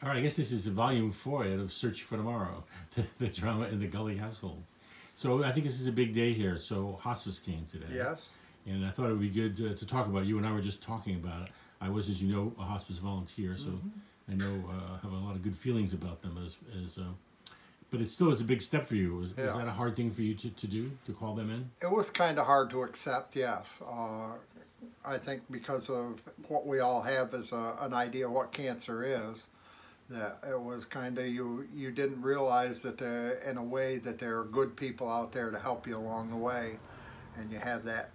All right, I guess this is volume 4 out of Search for Tomorrow, the drama in the Gulley household. So I think this is a big day here. So Hospice came today. Yes. And I thought it would be good to talk about it. You and I were just talking about it. I was, as you know, a hospice volunteer, so I know have a lot of good feelings about them. But it still is a big step for you. Was that a hard thing for you to do, to call them in? It was kind of hard to accept, yes. I think because of what we all have as an idea of what cancer is, that it was kind of, you didn't realize that in a way that there are good people out there to help you along the way, and you have that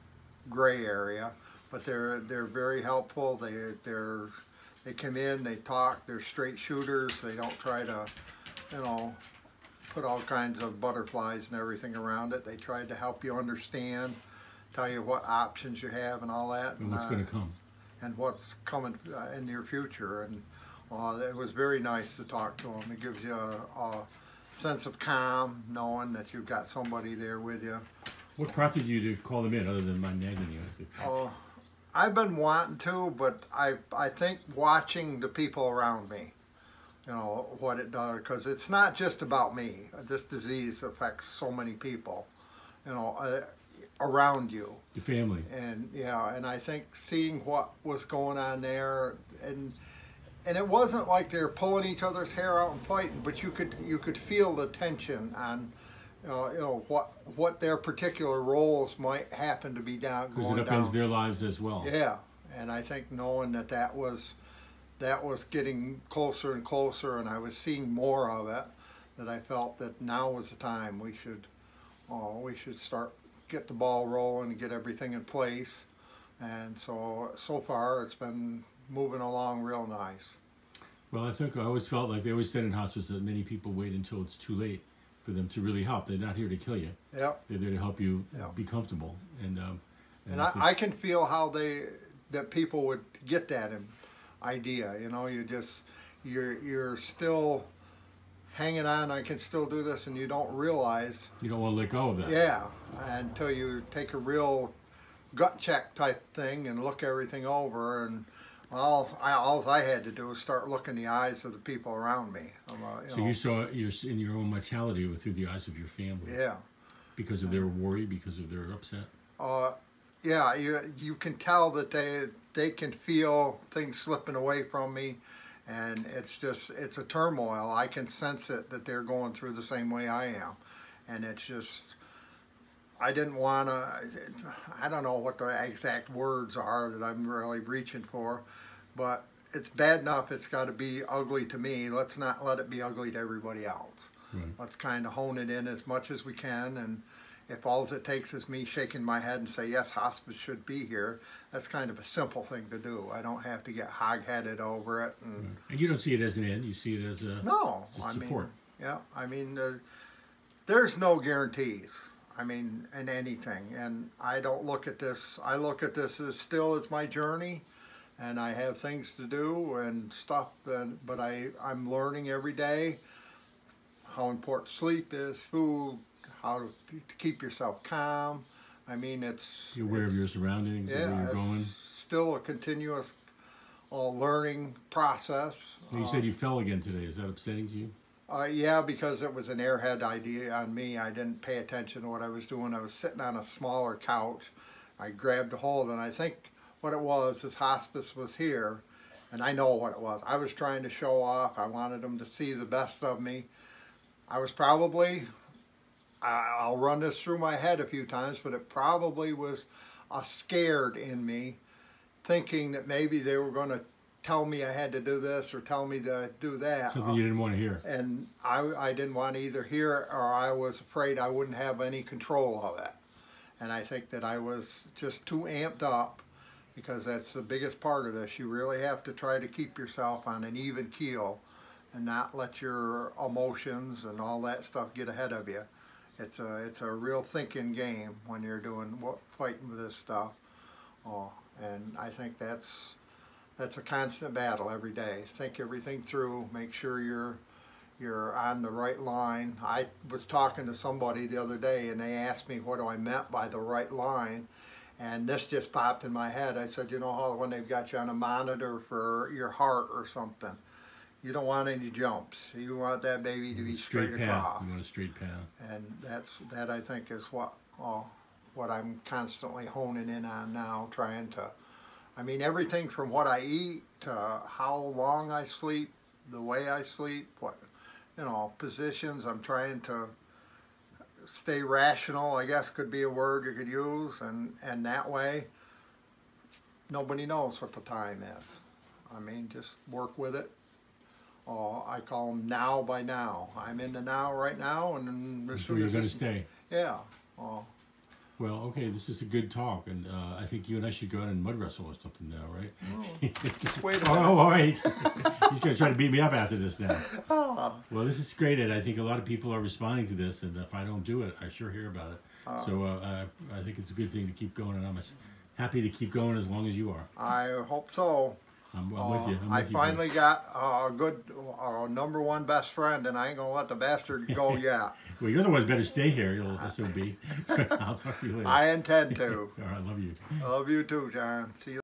gray area. But they're very helpful. They come in, they talk, they're straight shooters. They don't try to, put all kinds of butterflies and everything around it. They try to help you understand, tell you what options you have and all that. And what's going to come. And what's coming in your future. And it was very nice to talk to them. It gives you a sense of calm, knowing that you've got somebody there with you. What prompted you to call them in, other than my nagging you? I've been wanting to, but I think watching the people around me, what it does, because it's not just about me. This disease affects so many people, around you. Your family. And and I think seeing what was going on there, and it wasn't like they're pulling each other's hair out and fighting, but you could feel the tension on, what their particular roles might happen to be going down. Because it upends their lives as well. Yeah, and I think knowing that was getting closer and closer, and I was seeing more of it, that I felt that now was the time we should start, get the ball rolling and get everything in place. And so far it's been moving along real nice. Well, I always felt like they always said in hospice that many people wait until it's too late for them to really help. They're not here to kill you. Yep. They're there to help you be comfortable. And I can feel how that people would get that idea. You're still hanging on. I can still do this, and you don't realize. You don't want to let go of that. Yeah, until you take a real gut check type thing and look everything over. And all I had to do was start looking in the eyes of the people around me. So you saw in your own mortality through the eyes of your family. Yeah. Because of their worry, because of their upset. Yeah, you can tell that they can feel things slipping away from me, and it's a turmoil. I can sense it, that they're going through the same way I am, and it's just, I didn't want to, I don't know what the exact words are that I'm really reaching for, but it's bad enough it's got to be ugly to me. Let's not let it be ugly to everybody else. Right. Let's kind of hone it in as much as we can, and if all it takes is me shaking my head and say, yes, hospice should be here, that's kind of a simple thing to do. I don't have to get hog-headed over it. And you don't see it as an end, you see it as a support. There's no guarantees, in anything. And I don't look at this, I look at this as still as my journey, and I have things to do and stuff, but I'm learning every day how important sleep is, food, how to keep yourself calm. You're aware of your surroundings, where you're going. It's still a continuous learning process. You said you fell again today. Is that upsetting to you? Yeah, because it was an airhead idea on me. I didn't pay attention to what I was doing. I was sitting on a smaller couch. I grabbed a hold, and I think what it was is hospice was here, and I know what it was. I was trying to show off. I wanted them to see the best of me. I was probably, I'll run this through my head a few times, but it probably was scared in me, thinking that maybe they were going to tell me I had to do this or tell me to do that. Something you didn't want to hear. And I didn't want to either hear it, or I was afraid I wouldn't have any control of it. And I think that I was just too amped up, because that's the biggest part of this. You really have to try to keep yourself on an even keel and not let your emotions and all that stuff get ahead of you. It's a real thinking game when you're fighting with this stuff. And I think that's a constant battle every day. Think everything through. Make sure you're on the right line. I was talking to somebody the other day, and they asked me what do I meant by the right line, and this just popped in my head. I said, how when they've got you on a monitor for your heart or something, You don't want any jumps. You want that baby to be straight path. across. You want a straight path. And that I think is what I'm constantly honing in on now, trying to, I mean, everything from what I eat to how long I sleep, the way I sleep, positions. I'm trying to stay rational, I guess could be a word you could use, and that way nobody knows what the time is. I mean, just work with it. I call them now by now. I'm in the now right now, and So you're going to stay. Yeah. Well, okay, this is a good talk, and I think you and I should go out and mud wrestle or something now, right? Wait a minute. Oh, all right. He's going to try to beat me up after this now. Oh. Well, this is great, and I think a lot of people are responding to this, and if I don't do it, I sure hear about it. So I think it's a good thing to keep going, and I'm happy to keep going as long as you are. I hope so. I'm with you. I finally got a good #1 best friend, and I ain't gonna let the bastard go yet. Well, you're the one who better stay here, you little SOB. I'll talk to you later. I intend to. All right, I love you. I love you too, John. See you.